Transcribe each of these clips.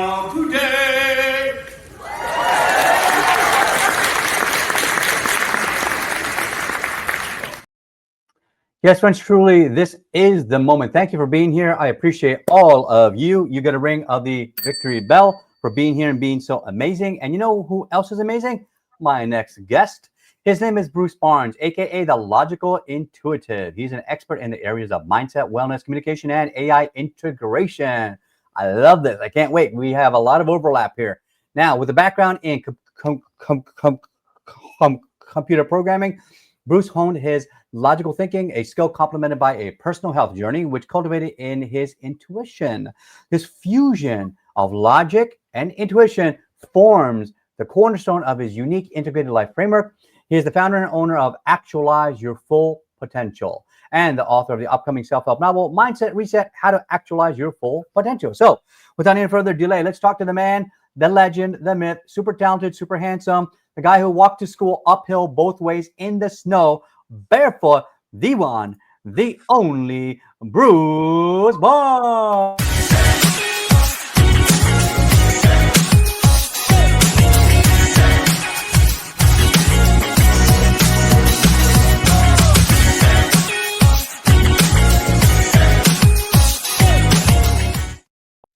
now today. Yes, friends, truly, this is the moment. Thank you for being here. I appreciate all of you. You get a ring of the victory bell for being here and being so amazing. And you know who else is amazing? My next guest. His name is Bruce Barnes, aka the Logical Intuitive. He's an expert in the areas of mindset, wellness, communication, and AI integration. I love this. I can't wait. We have a lot of overlap here. Now, with a background in computer programming, Bruce honed his logical thinking, a skill complemented by a personal health journey, which cultivated in his intuition. This fusion of logic and intuition forms the cornerstone of his unique integrated life framework. He is the founder and owner of Actualize Your Full Potential and the author of the upcoming self-help novel, Mindset Reset, How to Actualize Your Full Potential. So without any further delay, let's talk to the man, the legend, the myth, super talented, super handsome, the guy who walked to school uphill both ways in the snow, barefoot, the one, the only Bruce Barnes.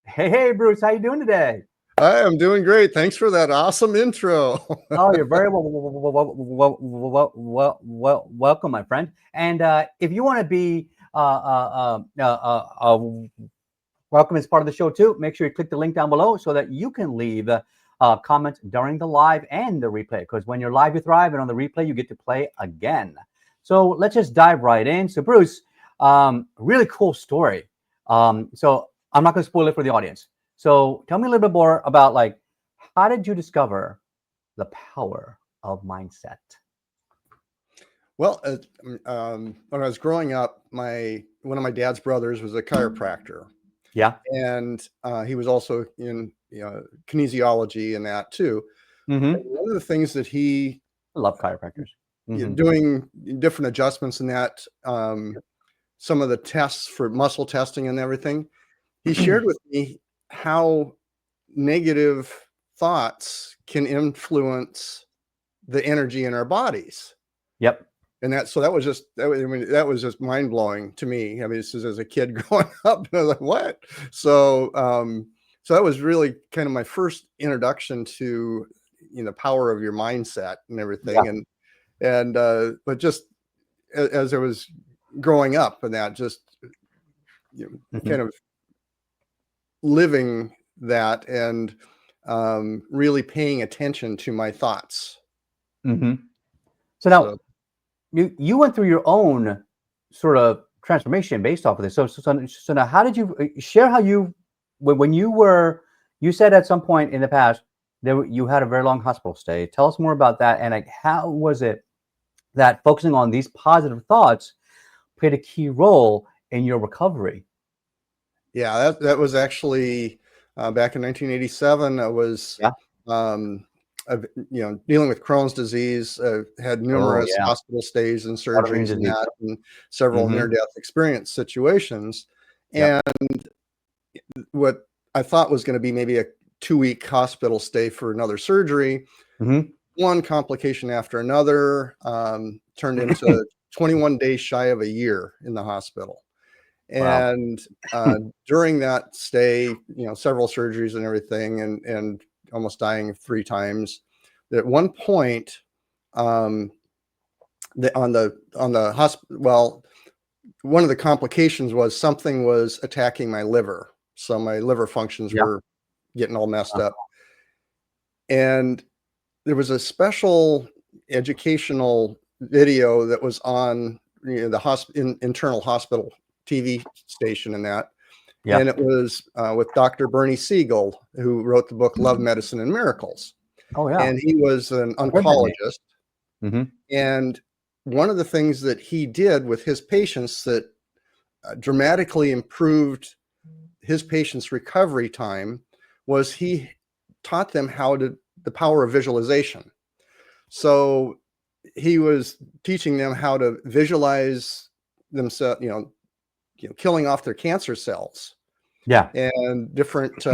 Hey, Bruce, how you doing today? I am doing great. Thanks for that awesome intro. Oh, you're very welcome, my friend. And if you want to be welcome as part of the show too, make sure you click the link down below so that you can leave comments during the live and the replay. Because when you're live, you thrive, and on the replay, you get to play again. So let's just dive right in. So Bruce, really cool story. So I'm not going to spoil it for the audience. So tell me a little bit more about, like, how did you discover the power of mindset? Well, when I was growing up, one of my dad's brothers was a chiropractor. Yeah. And he was also in kinesiology and that too. Mm-hmm. One of the things that I love chiropractors. Doing different adjustments in that, some of the tests for muscle testing and everything, he shared with me how negative thoughts can influence the energy in our bodies. Yep. And that was just mind blowing to me. I mean, this is as a kid growing up, and I was like, what? So that was really kind of my first introduction to, the power of your mindset and everything. Yeah. But just as I was growing up and that, just, kind of living that and really paying attention to my thoughts. Mm-hmm. So now you went through your own sort of transformation based off of this. So now, how did you share how when you said at some point in the past you had a very long hospital stay? Tell us more about that, and like, how was it that focusing on these positive thoughts played a key role in your recovery? Yeah, that was actually back in 1987. I was, dealing with Crohn's disease. Had numerous hospital stays and surgeries and that, and several near-death experience situations. And what I thought was going to be maybe a 2-week hospital stay for another surgery, one complication after another, turned into 21 days shy of a year in the hospital. And during that stay, several surgeries and everything, and almost dying 3 times. At one point, on the hospital, well, one of the complications was something was attacking my liver, so my liver functions were getting all messed up. And there was a special educational video that was on the internal hospital TV station and that. Yeah. And it was with Dr. Bernie Siegel, who wrote the book Love, Medicine, and Miracles. Oh, yeah. And he was an oncologist. And one of the things that he did with his patients that dramatically improved his patients' recovery time was he taught them the power of visualization. So he was teaching them how to visualize themselves, killing off their cancer cells. Yeah. And different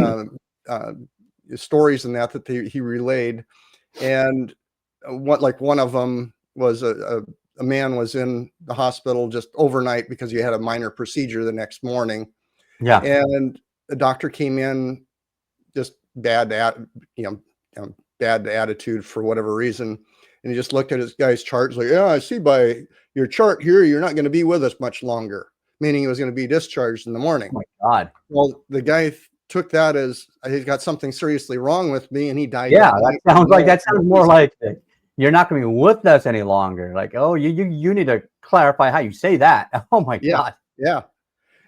stories and that he relayed. And one of them was a man was in the hospital just overnight because he had a minor procedure the next morning. Yeah. And the doctor came in just bad attitude for whatever reason. And he just looked at his guy's chart. He's like, yeah, I see by your chart here, you're not going to be with us much longer, meaning he was going to be discharged in the morning. Oh my God. Well, the guy took that as he's got something seriously wrong with me, and he died. Yeah, that sounds more like you're not going to be with us any longer. Like, oh, you need to clarify how you say that. Oh my God. Yeah.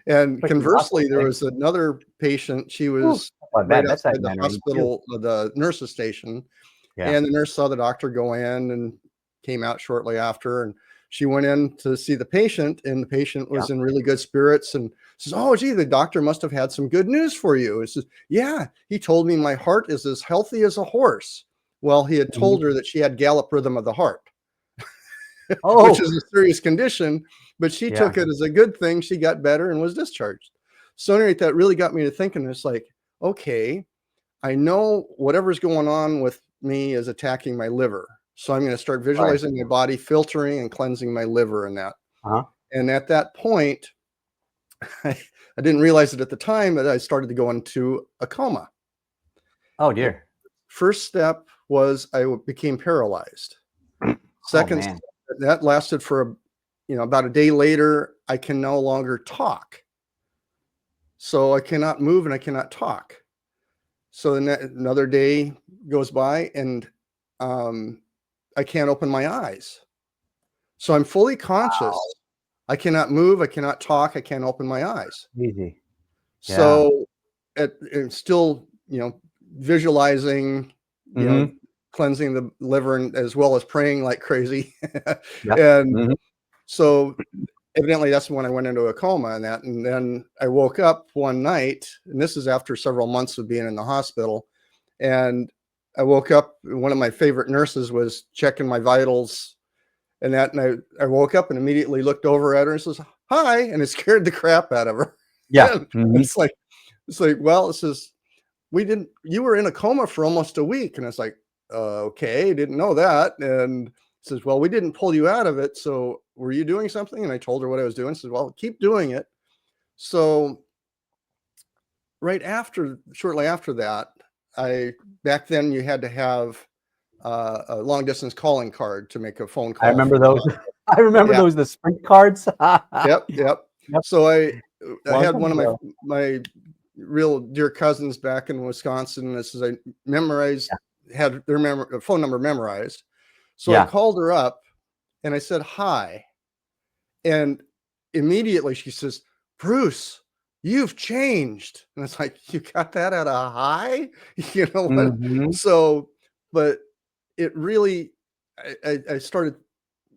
And conversely, there was another patient. She was right outside the hospital, the nurse's station. Yeah. And the nurse saw the doctor go in and came out shortly after. And she went in to see the patient, and the patient was in really good spirits and says, oh, gee, the doctor must have had some good news for you. It says, yeah, he told me my heart is as healthy as a horse. Well, he had told her that she had gallop rhythm of the heart, which is a serious condition, but she took it as a good thing. She got better and was discharged. So anyway, that really got me to thinking. It's like, okay, I know whatever's going on with me is attacking my liver. So I'm going to start visualizing my body filtering and cleansing my liver and that. And at that point, I didn't realize it at the time, but I started to go into a coma. Oh dear. First step was I became paralyzed. Second step, that lasted for about a day later. I can no longer talk. So I cannot move and I cannot talk. So then another day goes by and I can't open my eyes. So I'm fully conscious. Wow. I cannot move. I cannot talk. I can't open my eyes. Easy. Yeah. So it's still, visualizing, cleansing the liver and as well as praying like crazy. And so evidently that's when I went into a coma and that. And then I woke up one night, and this is after several months of being in the hospital. And I woke up, one of my favorite nurses was checking my vitals and that. And I woke up and immediately looked over at her and says, hi. And it scared the crap out of her. Yeah. It's like, well, it says, you were in a coma for almost a week. And it's like, okay, didn't know that. And it says, well, we didn't pull you out of it. So were you doing something? And I told her what I was doing. She says, well, keep doing it. So shortly after that, back then you had to have a long distance calling card to make a phone call. I remember those. I remember those, the Sprint cards. Yep. So I had one of my real dear cousins back in Wisconsin. This is I memorized, had their phone number memorized. So I called her up and I said, hi. And immediately she says, Bruce, you've changed. And it's like, you got that at a high? You know what? So, but it really, I started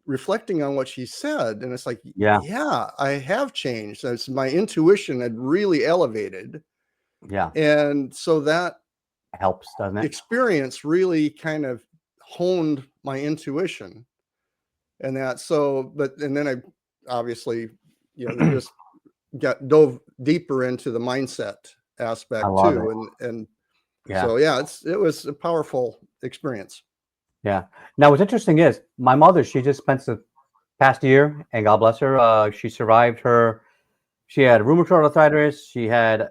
reflecting on what she said. And it's like, yeah, I have changed. My intuition had really elevated. Yeah. And so that helps, doesn't it? Experience really kind of honed my intuition and that. So, and then I obviously, just dove deeper into the mindset aspect too. And so, it was a powerful experience. Yeah. Now, what's interesting is my mother, she just spent the past year, and God bless her, she survived she had rheumatoid arthritis. She had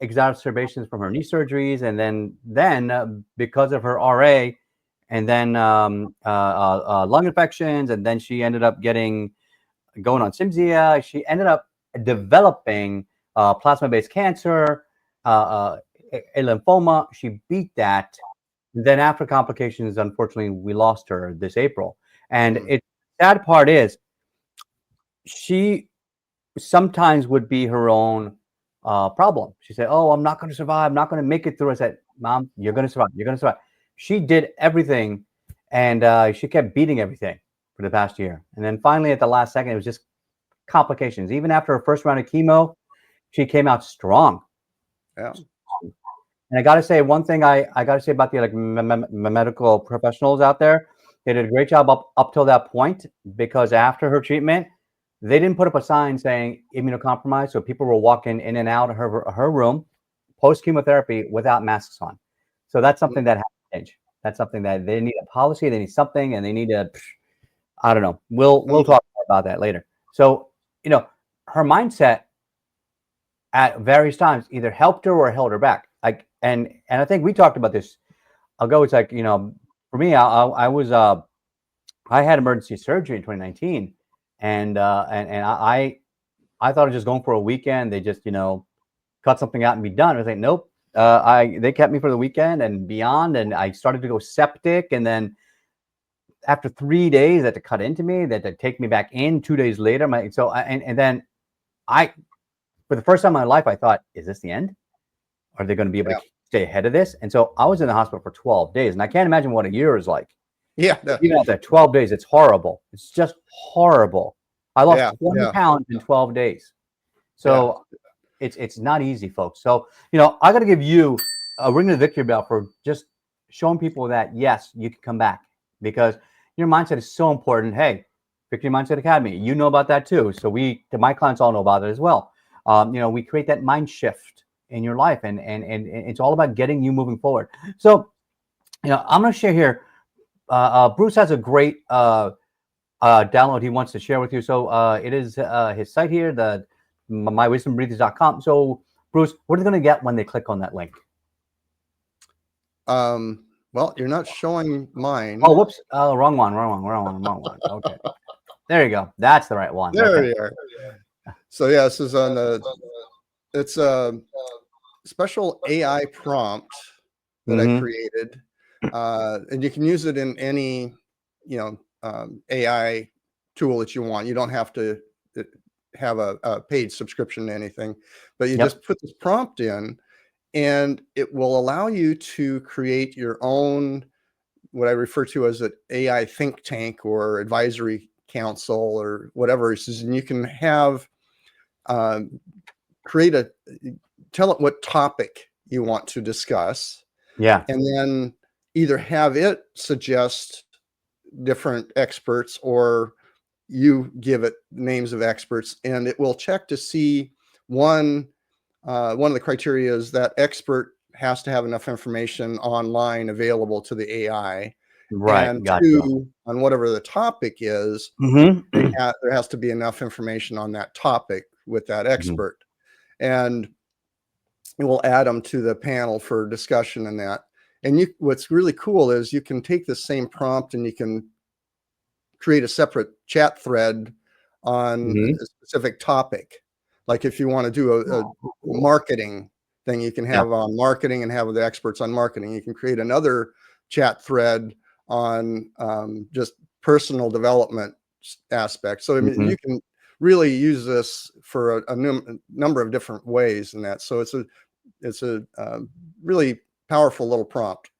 exacerbations from her knee surgeries. And then because of her RA, and then lung infections, and then she ended up going on Cimzia. She ended up developing plasma-based cancer, a lymphoma. She beat that. Then after complications, unfortunately, we lost her this April. And the sad part is she sometimes would be her own problem. She said, oh, I'm not going to survive. I'm not going to make it through. I said, Mom, you're going to survive. You're going to survive. She did everything, and she kept beating everything for the past year. And then finally, at the last second, it was just complications. Even after her first round of chemo, she came out strong. Yeah. And I got to say, one thing I got to say about the medical professionals out there, they did a great job up till that point, because after her treatment, they didn't put up a sign saying immunocompromised. So people were walking in and out of her room, post chemotherapy without masks on. So that's something that has to change. That's something that they need a policy, they need something, and they need to, I don't know. We'll talk more about that later. So, her mindset at various times either helped her or held her back. Like, and I think we talked about this. It's like, for me, I had emergency surgery in 2019, and I thought of just going for a weekend. They just, cut something out and be done. I was like, nope. They kept me for the weekend and beyond, and I started to go septic, and then after 3 days, they had to cut into me. They had to take me back in 2 days later. And then for the first time in my life, I thought, is this the end? Are they going to be able to stay ahead of this? And so I was in the hospital for 12 days, and I can't imagine what a year is like. Yeah. Even after 12 days, it's horrible. It's just horrible. I lost 20 pounds in 12 days. So it's not easy, folks. So, I got to give you a ring of the victory bell for just showing people that, yes, you can come back, because your mindset is so important. Hey, Victory Mindset Academy, you know about that too. So my clients all know about it as well. We create that mind shift in your life, and it's all about getting you moving forward. So, I'm going to share here. Bruce has a great download he wants to share with you. So it is his site here, the mywisdombreathers.com. So, Bruce, what are they going to get when they click on that link? Well, you're not showing mine. Oh, whoops. Wrong one. Okay. There you go. That's the right one. There we are. So this is on it's a special AI prompt that I created. And you can use it in any, AI tool that you want. You don't have to have a paid subscription to anything, but you just put this prompt in, and it will allow you to create your own, what I refer to as an AI think tank or advisory council or whatever. And you can have, tell it what topic you want to discuss. Yeah. And then either have it suggest different experts, or you give it names of experts, and it will check to see one of the criteria is that expert has to have enough information online available to the AI. Right. And Gotcha. two, on whatever the topic is, there has to be enough information on that topic with that expert. And it will add them to the panel for discussion and that. And what's really cool is you can take the same prompt and you can create a separate chat thread on a specific topic. Like if you want to do a marketing thing, you can have on marketing and have the experts on marketing. You can create another chat thread on just personal development aspects. So I mean, you can really use this for a number of different ways in that. So it's a really powerful little prompt.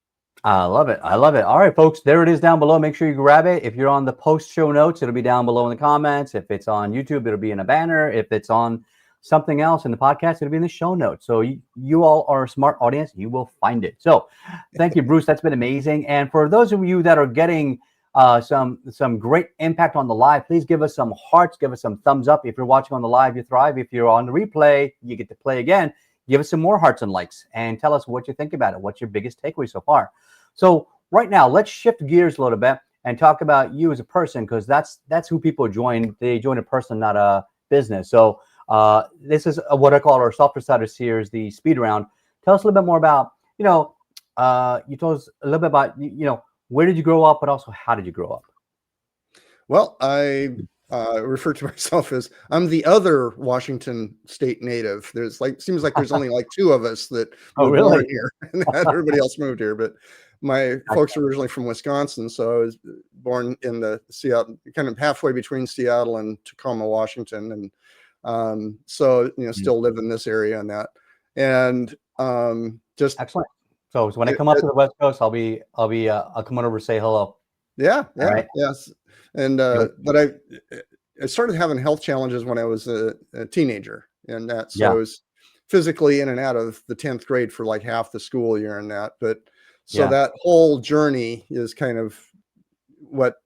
I love it. All right, folks, there it is down below. Make sure you grab it. If you're on the post show notes, it'll be down below in the comments. If it's on YouTube, it'll be in a banner. If it's on something else in the podcast, it'll be in the show notes. So you all are a smart audience. You will find it. So thank you, Bruce. That's been amazing. And for those of you that are getting some great impact on the live, please give us some hearts, give us some thumbs up. If you're watching on the live, you thrive. If you're on the replay, you get to play again. Give us some more hearts and likes and tell us what you think about it. What's your biggest takeaway so far? So right now, let's shift gears a little bit and talk about you as a person, because that's who people join. They join a person, not a business. So this is what I call our Softer Side series, the speed round. Tell us a little bit more about, you told us a little bit about, where did you grow up, but also how did you grow up? Well, I refer to myself as I'm the other Washington State native. Seems like there's only like two of us that were born here, and everybody else moved here. But my folks are originally from Wisconsin, so I was born in the Seattle, kind of halfway between Seattle and Tacoma, Washington, and so still live in this area and that, and just excellent. So when I come up to the West Coast, I'll come on over to say hello. Yeah. Right? Yes. And but I started having health challenges when I was a teenager, and that I was physically in and out of the 10th grade for like half the school year and that. But so that whole journey is kind of what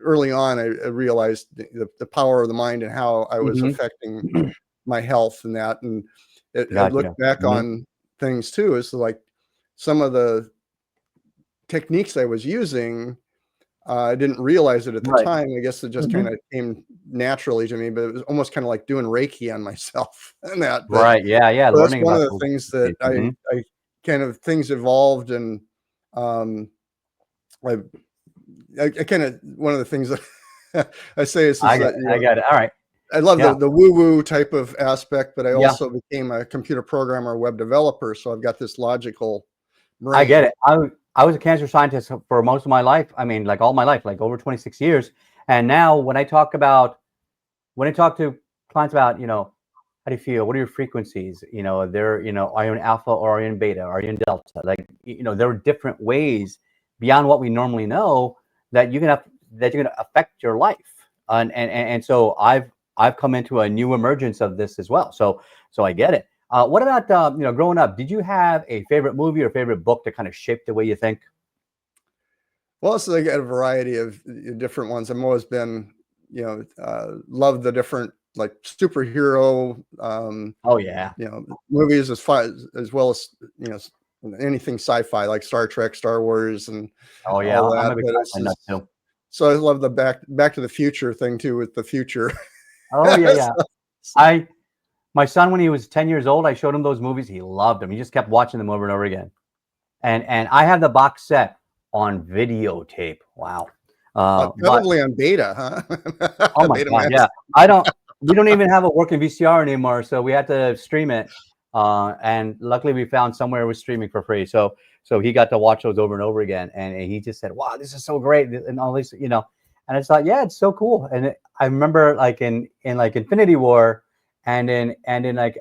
early on I realized the power of the mind and how I was affecting my health and that. And I look back on things too. Is like some of the techniques I was using, I didn't realize it at the time. I guess it just kind of came naturally to me, but it was almost kind of like doing Reiki on myself and that. But Yeah. so that's Learning one of about the things that I kind of things evolved, and I kind of, one of the things that I say is I that, got it. All right. I love Yeah. the woo-woo type of aspect, but I Yeah. also became a computer programmer, web developer. So I've got this logical brain. I get it. I was a cancer scientist for most of my life. I mean, like all my life, like over 26 years. And now when I talk to clients about, how do you feel? What are your frequencies? Are you in alpha or are you in beta? Are you in delta? Like, there are different ways beyond what we normally know that you're gonna affect your life. And so I've come into a new emergence of this as well. So I get it. What about growing up? Did you have a favorite movie or favorite book that kind of shaped the way you think? Well, so I got a variety of different ones. I've always been, love the different like superhero, Oh yeah, movies as well as anything sci-fi like Star Trek, Star Wars, and oh yeah. all I'm that. a big But fan of that too. so I love the Back to the Future thing too, with the future. Oh yeah. So- My son, when he was 10 years old, I showed him those movies. He loved them. He just kept watching them over and over again. And I have the box set on videotape. Wow. But probably on beta, huh? oh my Beta God, Max. yeah. We don't even have a working VCR anymore, so we had to stream it. And luckily we found somewhere it was streaming for free. So he got to watch those over and over again. And he just said, wow, this is so great. And all these, and I thought, yeah, it's so cool. And I remember like in like Infinity War and in like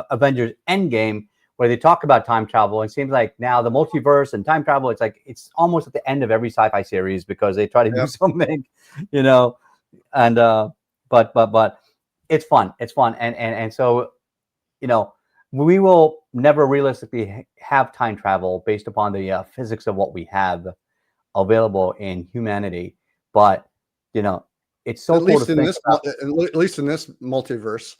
Avengers Endgame, where they talk about time travel. It seems like now the multiverse and time travel, it's like it's almost at the end of every sci-fi series because they try to do something, and but it's fun. It's fun. And so, we will never realistically have time travel based upon the physics of what we have available in humanity. But, it's so At cool to least in think this, about. at least in this multiverse.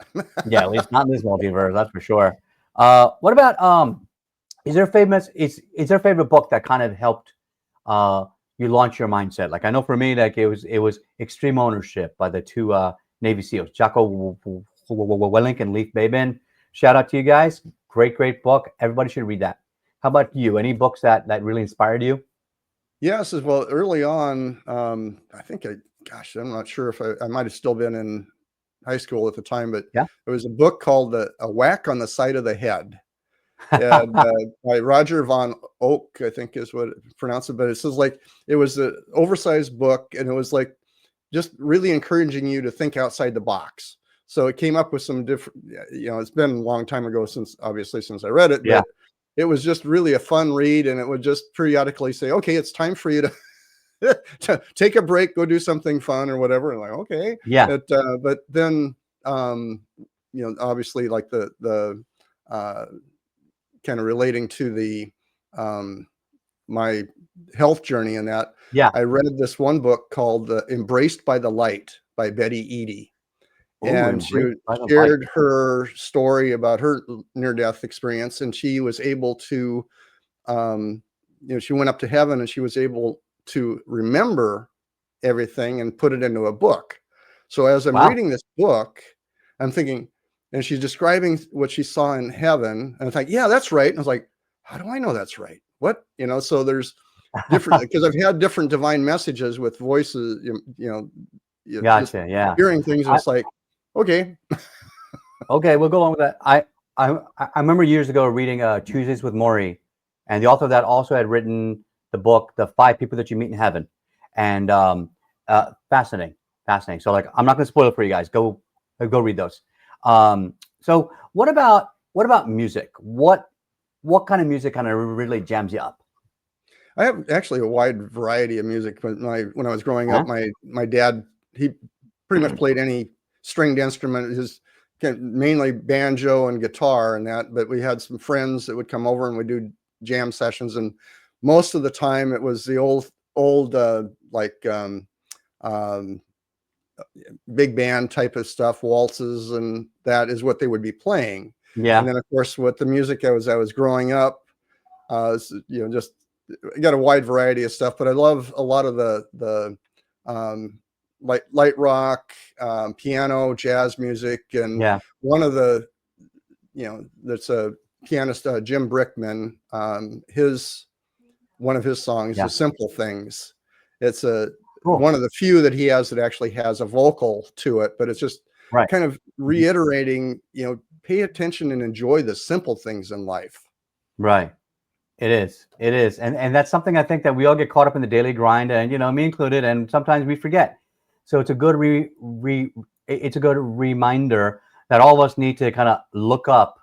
Yeah, at least not in this multiverse, that's for sure. What about is there a favorite book that kind of helped you launch your mindset? Like I know for me, like it was Extreme Ownership by the two Navy SEALs, Jocko Willink and Leif Babin. Shout out to you guys. Great book. Everybody should read that. How about you? Any books that really inspired you? Yes, as well. Early on, I think I'm not sure if I might have still been in high school at the time, but Yeah. it was a book called A Whack on the Side of the Head. And by Roger Von Oak, I think is what it pronounced it. But it says like it was an oversized book, and it was like just really encouraging you to think outside the box. So it came up with some different, it's been a long time ago since I read it, Yeah. but it was just really a fun read, and it would just periodically say, okay, it's time for you to take a break, go do something fun or whatever. And like, okay. Yeah. But then, obviously like the kind of relating to the, my health journey and that, Yeah. I read this one book called Embraced by the Light by Betty Eadie. Ooh, And she Embraced by the Light. shared her story about her near-death experience, and she was able to, she went up to heaven, and she was able to remember everything and put it into a book. So as I'm Wow. reading this book, I'm thinking, and she's describing what she saw in heaven, and I thought, yeah, that's right. And I was like, how do I know that's right? What, so there's different, because I've had different divine messages with voices, just Gotcha. Yeah. hearing things, and it's like, okay. Okay, we'll go on with that. I remember years ago reading Tuesdays with Maury, and the author of that also had written the book The 5 People That You Meet in Heaven, and fascinating. So like, I'm not going to spoil it for you guys. Go read those. So what about music? What kind of music kind of really jams you up? I have actually a wide variety of music. When I was growing up, my dad, he pretty much played any stringed instrument. His mainly banjo and guitar and that, but we had some friends that would come over and we'd do jam sessions, and most of the time it was the old big band type of stuff, waltzes, and that is what they would be playing. And then of course with the music as I was growing up, just I got a wide variety of stuff, but I love a lot of the light rock, piano, jazz music, and one of the that's a pianist, Jim Brickman. One of his songs, "The Simple Things." It's one of the few that he has that actually has a vocal to it, but it's just kind of reiterating, pay attention and enjoy the simple things in life. Right. It is. And that's something I think that we all get caught up in the daily grind, and me included, and sometimes we forget. So it's a good it's a good reminder that all of us need to kind of look up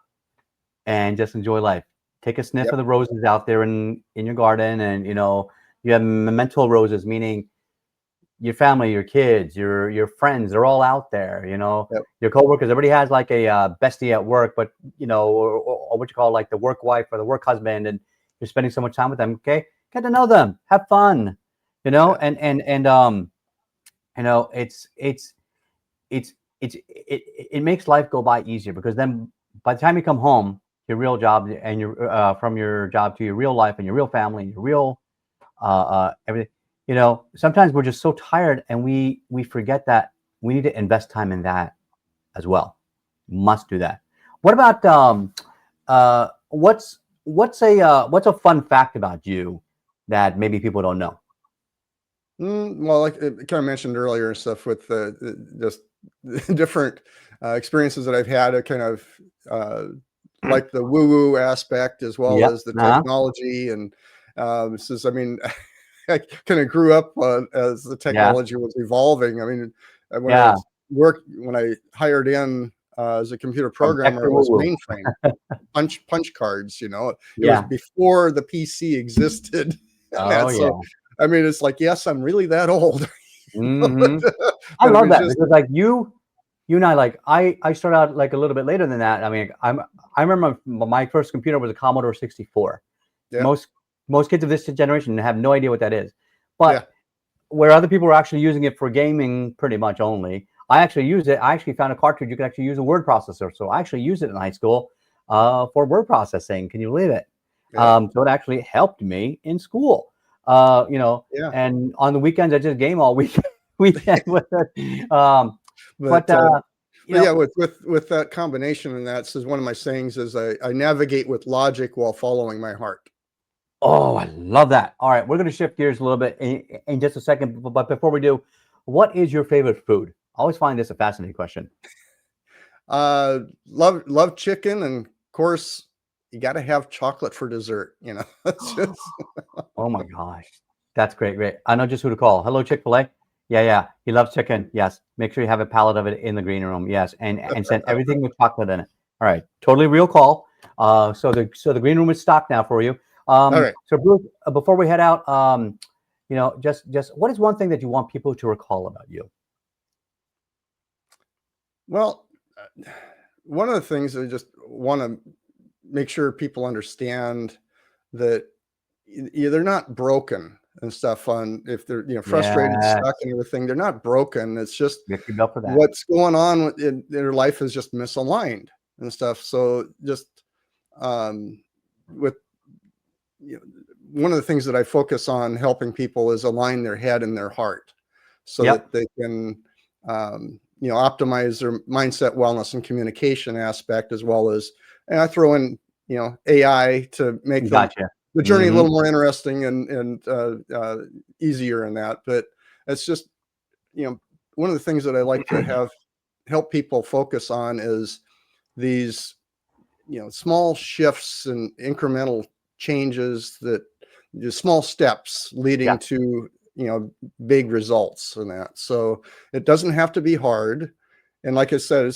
and just enjoy life. Take a sniff of the roses out there in your garden, and you have memento roses, meaning your family, your kids, your friends, they're all out there. Your coworkers. Everybody has like a bestie at work, but or what you call like the work wife or the work husband, and you're spending so much time with them. Okay, get to know them, have fun. It makes life go by easier, because then by the time you come home, your real job, and your from your job to your real life and your real family, your real everything. Sometimes we're just so tired, and we forget that we need to invest time in that as well. Must do that. What about what's a fun fact about you that maybe people don't know? Well, like I kind of mentioned earlier and stuff, with just different experiences that I've had, I kind of like the woo-woo aspect as well as the technology. And I mean, I kind of grew up as the technology was evolving. I mean, when I hired in as a computer programmer, it was mainframe punch cards. It was before the PC existed. So I mean, it's like, yes, I'm really that old. I love that, because like you and I, like I started out like a little bit later than that. I mean, I remember my first computer was a Commodore 64. Most kids of this generation have no idea what that is, but where other people were actually using it for gaming pretty much only, I actually used it. I actually found a cartridge you could actually use a word processor, so I actually used it in high school for word processing. Can you believe it? So it actually helped me in school. And on the weekends I just game all weekend with it. With that combination, and that's one of my sayings is I navigate with logic while following my heart. Oh, I love that. All right, we're going to shift gears a little bit in just a second, but before we do, what is your favorite food? I always find this a fascinating question. Love chicken, and of course you got to have chocolate for dessert. Oh my gosh, that's great. I know just who to call. Hello, Chick-fil-A. Yeah, he loves chicken. Yes, make sure you have a pallet of it in the green room. Yes, and send everything with chocolate in it. All right, totally real call. So the green room is stocked now for you. All right. So Bruce, before we head out, just what is one thing that you want people to recall about you? Well, one of the things I just want to make sure people understand that they're not broken and stuff. If they're frustrated, stuck, and everything, they're not broken. It's just what's going on in their life is just misaligned and stuff. So just with one of the things that I focus on helping people is align their head and their heart, so that they can optimize their mindset, wellness, and communication aspect, as well as, and I throw in AI to make the journey a little more interesting and easier in that. But it's just one of the things that I like to help people focus on is these small shifts and incremental changes, that just small steps leading to big results in that. So it doesn't have to be hard. And like I said,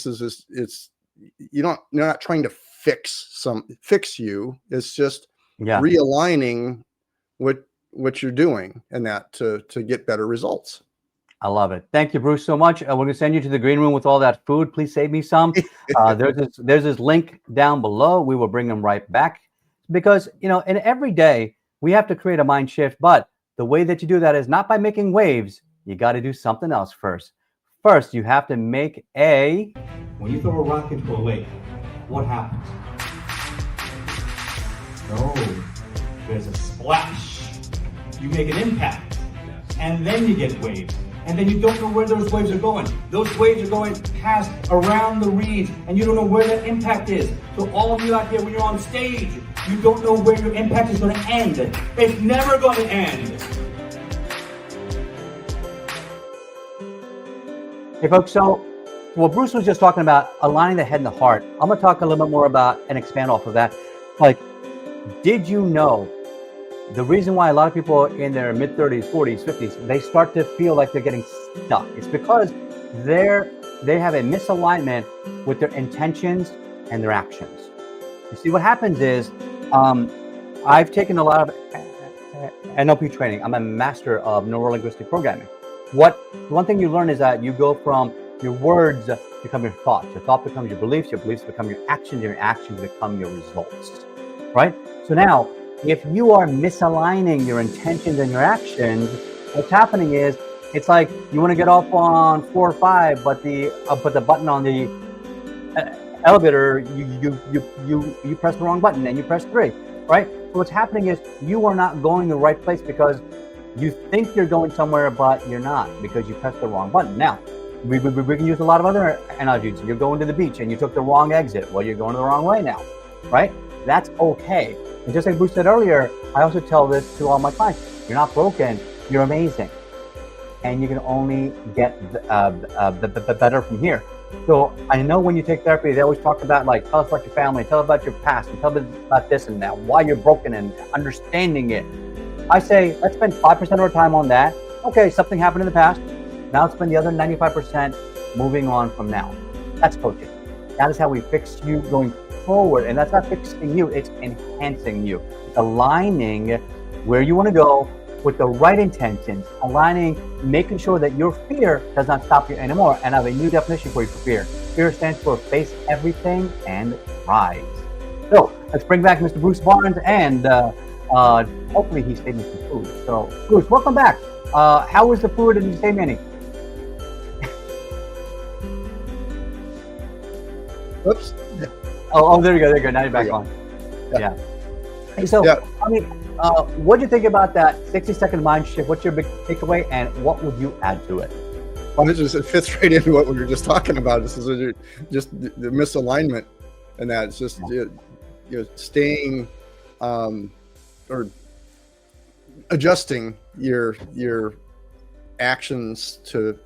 you're not trying to fix you. It's just realigning what you're doing, and that to get better results. I love it. Thank you, Bruce, so much. We're going to send you to the green room with all that food. Please save me some. There's this link down below. We will bring them right back, because in every day we have to create a mind shift. But the way that you do that is not by making waves. You got to do something else first. First, you have to make when you throw a rock into a lake, what happens? No, there's a splash. You make an impact, and then you get waves. And then you don't know where those waves are going. Those waves are going past around the reeds, and you don't know where that impact is. So all of you out there, when you're on stage, you don't know where your impact is going to end. It's never going to end. Hey folks, so what Bruce was just talking about, aligning the head and the heart, I'm going to talk a little bit more about and expand off of that. Like, did you know the reason why a lot of people in their mid-30s, 40s, 50s, they start to feel like they're getting stuck? It's because they have a misalignment with their intentions and their actions. You see, what happens is, I've taken a lot of NLP training. I'm a master of neuro-linguistic programming. One thing you learn is that you go from your words become your thoughts becomes your beliefs become your actions become your results, right? So now, if you are misaligning your intentions and your actions, what's happening is, it's like you want to get off on 4 or 5, but the button on the elevator, you press the wrong button and you press 3, right? So what's happening is you are not going the right place because you think you're going somewhere, but you're not, because you pressed the wrong button. Now, we can use a lot of other analogies. You're going to the beach and you took the wrong exit. Well, you're going the wrong way now, right? That's okay. And just like Bruce said earlier, I also tell this to all my clients: you're not broken, you're amazing. And you can only get the better from here. So I know when you take therapy, they always talk about, like, tell us about your family, tell us about your past, and tell us about this and that, why you're broken and understanding it. I say, let's spend 5% of our time on that. Okay, something happened in the past. Now let's spend the other 95% moving on from now. That's coaching. That is how we fix you going forward. And that's not fixing you, it's enhancing you. It's aligning where you want to go with the right intentions, making sure that your fear does not stop you anymore. And I have a new definition for you for fear. Fear stands for face everything and rise. So let's bring back Mr. Bruce Barnes, and hopefully he stayed with some food. So Bruce, welcome back. How was the food? Did you say many? Oops. Oh, there you go. Now you're back on. Yeah. So, yeah. I mean, what do you think about that 60-second mind shift? What's your big takeaway, and what would you add to it? Well, it fits right into what we were just talking about. This is just the misalignment, and that it's just staying or adjusting your actions to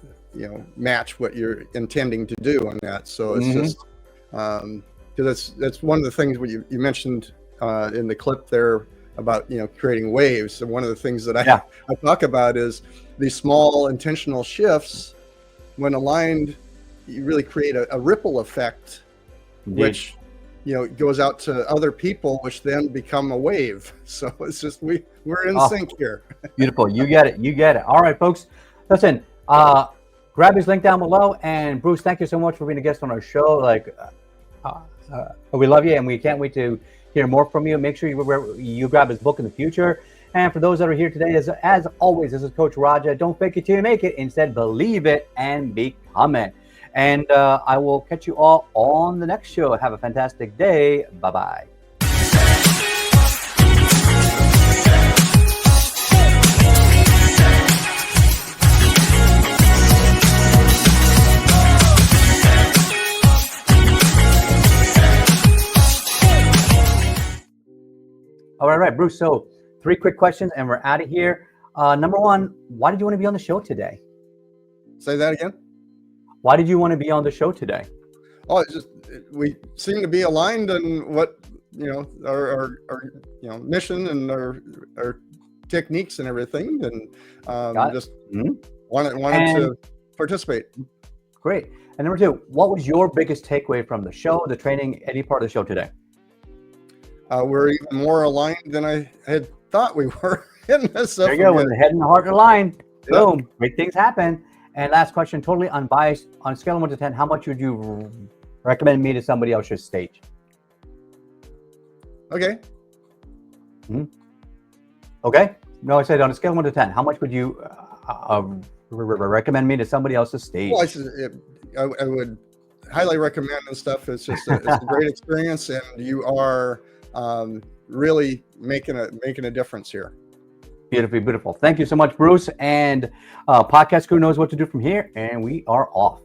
match what you're intending to do on that. So it's just because that's one of the things you mentioned in the clip there about creating waves. And one of the things that I talk about is these small intentional shifts, when aligned, you really create a ripple effect. Indeed. Which goes out to other people, which then become a wave. So it's just we're in sync here. Beautiful. You get it. All right, folks, listen, grab his link down below. And Bruce, thank you so much for being a guest on our show. Like, we love you, and we can't wait to hear more from you. Make sure you grab his book in the future. And for those that are here today, as always, this is Coach Raja. Don't fake it till you make it. Instead, believe it and become it. And I will catch you all on the next show. Have a fantastic day. Bye-bye. All right, Bruce. So 3 quick questions and we're out of here. Number 1, why did you want to be on the show today? Say that again. Why did you want to be on the show today? Oh, it's just we seem to be aligned on what our mission and our techniques and everything, and just wanted to participate. Great. And number 2, what was your biggest takeaway from the show, the training, any part of the show today? We're even more aligned than I had thought we were in this. There you go. When the head and the heart are aligned, boom, great things happen. And last question, totally unbiased. On a scale of 1 to 10, how much would you recommend me to somebody else's stage? Okay. Okay. No, I said on a scale of 1 to 10, how much would you recommend me to somebody else's stage? Well, I would highly recommend and stuff. It's just it's a great experience, and you are really making a difference here. Beautiful. Thank you so much, Bruce. And podcast crew knows what to do from here, and we are off.